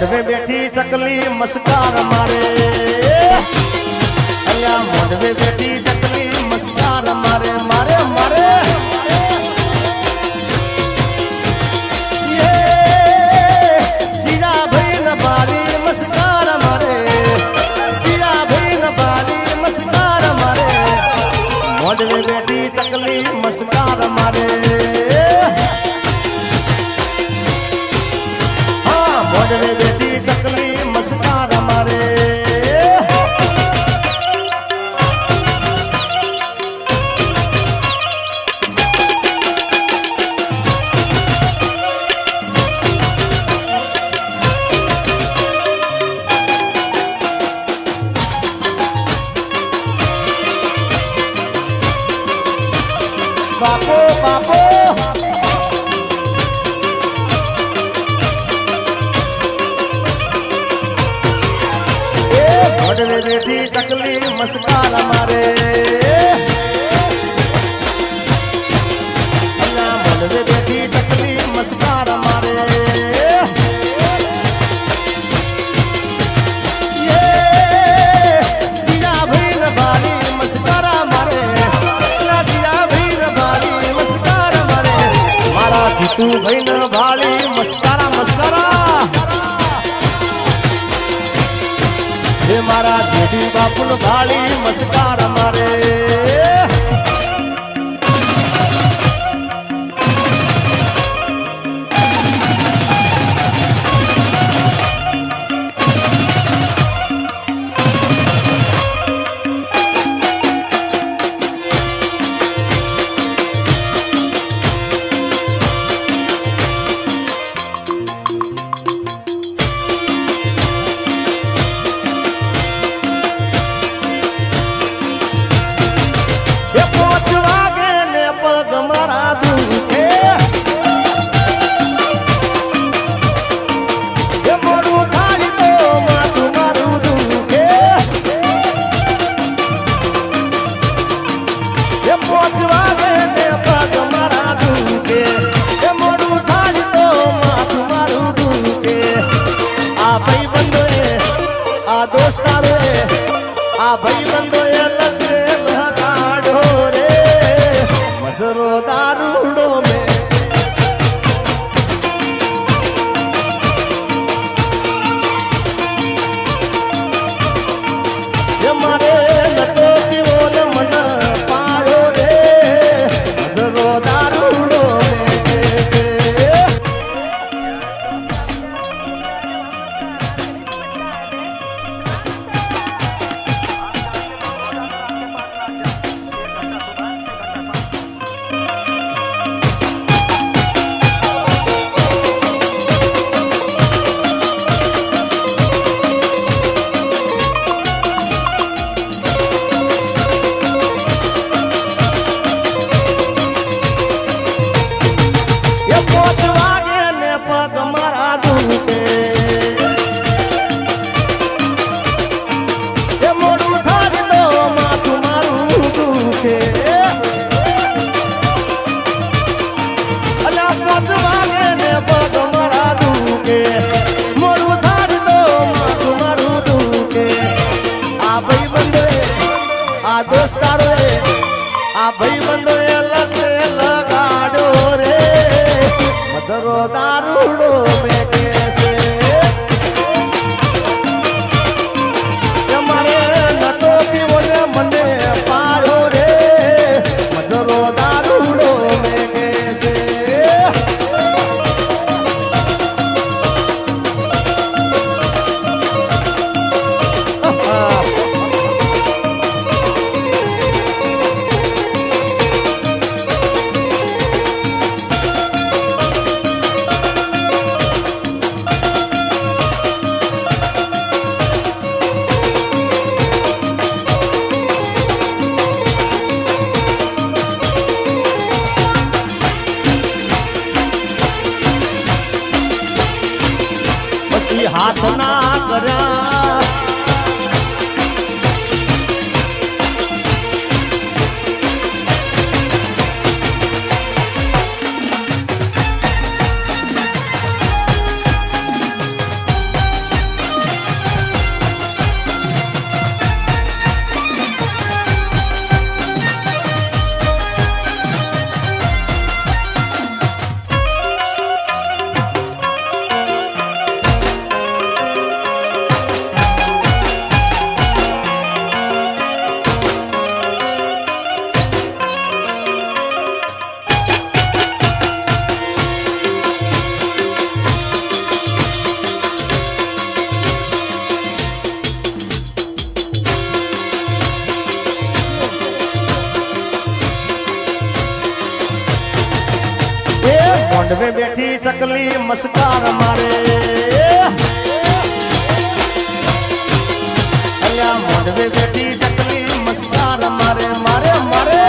મોઢવે બેઠી ચકલી મસ્કાર મારે અલ્યા મોઢવે બેઠી ચકલી મસ્કાર મારે મારે મારે જીરા ભાઈ ન બારી મસ્કાર મારે જીરા ભાઈ ન બારી મસ્કાર મારે મોઢવે બેઠી ચકલી મસ્કાર મારે મોઢવે બેઠી ચકલી મસ્કાર મારે બાપો બાપો મોઢવે બેઠી ચકલી મસ્કાર મારે અલ્લા મોઢવે બેઠી ચકલી મસ્કાર મારે જીરા ભાઈ ન ભારી મસ્કાર મારે જીરા ભાઈ ન ભારી મસ્કાર મારે મારા જીતુ ભાઈ ન ભાળી મસ્કારા મસ્કારા હે મારા જેઠી બાપુલ ભાળી મસ્કાર મારે આ ભાઈ બંધો એ લગરે લગાડો રે મધરો દારૂડો મે મારે નતો પીવો ને મન પાડો રે મધરો દારૂડો દોસ્તારો આ ભાઈ બંધો એ લગરે લગાડો રે મધરો દારૂડો મે કેસે તમારે નતો પીવો ને મને પાડો રે મધરો દારૂડો મે કેસે હાથ ના કર્યા બેઠી ચકલી મસ્કાર મારે અલ્યા મોઢવે બેઠી ચકલી મસ્કાર મારે મારે મારે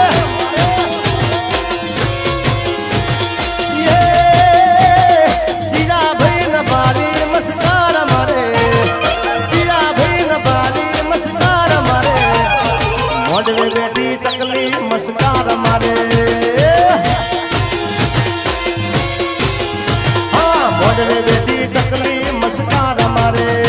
જીરા ભાઈ ન બારી મસ્કાર મારે જીરા ભાઈ ન બારી મસ્કાર મારે મોઢવે બેઠી ચકલી મસ્કાર મારે મોઢવે બેઠી ચકલી મસ્કાર મારે